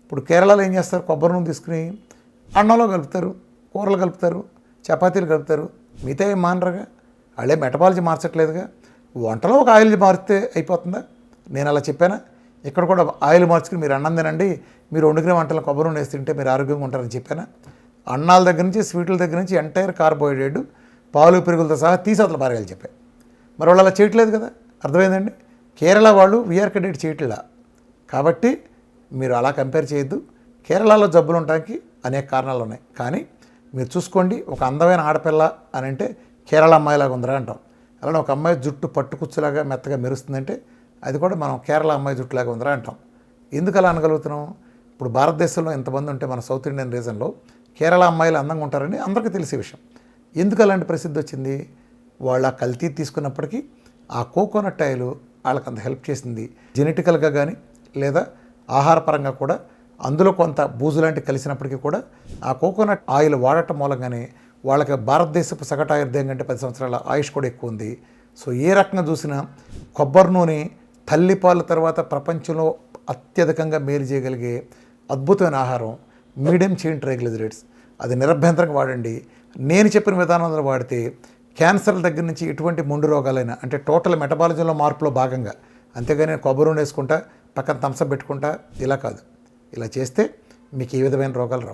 ఇప్పుడు కేరళలో ఏం చేస్తారు, కొబ్బరి నూనె తీసుకుని అన్నంలో కలుపుతారు, కూరలు కలుపుతారు, చపాతీలు కలుపుతారు, మిగతా ఏం మానరుగా. వాళ్ళే మెటబాలజీ మార్చట్లేదుగా. వంటలో ఒక ఆయిల్ మారితే అయిపోతుందా? నేను అలా చెప్పానా? ఇక్కడ కూడా ఆయిల్ మార్చుకుని మీరు అన్నం తినండి, మీరు వండుకునే వంటలు కొబ్బరి నూనె వేసి తింటే మీరు ఆరోగ్యంగా ఉంటారని చెప్పానా? అన్నాల దగ్గర నుంచి స్వీట్ల దగ్గర నుంచి ఎంటైర్ కార్బోహైడ్రేట్ పాలు పెరుగులతో సహా తీసవతల పారేయాలి చెప్పారు. మరి వాళ్ళు అలా చేయట్లేదు కదా. అర్థమైందండి. కేరళ వాళ్ళు వీఆర్ కెడెట్ చేయట్లా. కాబట్టి మీరు అలా కంపేర్ చేయొద్దు. కేరళలో జబ్బులు ఉండడానికి అనేక కారణాలు ఉన్నాయి. కానీ మీరు చూసుకోండి, ఒక అందమైన ఆడపిల్ల అని అంటే కేరళ అమ్మాయిలాగా ఉందిరా అంటాం. అలానే ఒక అమ్మాయి జుట్టు పట్టుకుచ్చులాగా మెత్తగా మెరుస్తుందంటే అది కూడా మనం కేరళ అమ్మాయి జుట్టులాగా ఉందిరా అంటాం. ఎందుకు అలా అనగలుగుతున్నాం? ఇప్పుడు భారతదేశంలో ఎంతమంది ఉంటే మన సౌత్ ఇండియన్ రీజన్లో కేరళ అమ్మాయిలు అందంగా ఉంటారని అందరికీ తెలిసే విషయం. ఎందుకు అలాంటి ప్రసిద్ధి వచ్చింది? వాళ్ళు ఆ కల్తీ తీసుకున్నప్పటికీ ఆ కోకోనట్ ఆయిల్ వాళ్ళకి అంత హెల్ప్ చేసింది. జెనెటికల్గా కానీ లేదా ఆహారపరంగా కూడా అందులో కొంత బూజు లాంటివి కలిసినప్పటికీ కూడా ఆ కోకోనట్ ఆయిల్ వాడటం మూలంగానే వాళ్ళకి భారతదేశపు సగటు ఆయుర్దాయం కంటే 10 సంవత్సరాల ఆయుష్ కూడా ఎక్కువ ఉంది. సో ఏ రకంగా చూసినా కొబ్బరి నూనె తల్లిపాల తర్వాత ప్రపంచంలో అత్యధికంగా మేలు చేయగలిగే అద్భుతమైన ఆహారం. మీడియం చైన్ ట్రైగ్లిజరైడ్స్, అది నిరభ్యంతరంగా వాడండి. నేను చెప్పిన విధానంలో వాడితే క్యాన్సర్ల దగ్గర నుంచి ఎటువంటి మొండు రోగాలైనా, అంటే టోటల్ మెటబాలిజంలో మార్పులో భాగంగా, అంతేగాని కొబ్బరి నూనె వేసుకుంటా పక్కన థమ్సప్ పెట్టుకుంటా ఇలా కాదు. ఇలా చేస్తే మీకు ఏ విధమైన రోగాలు రావు.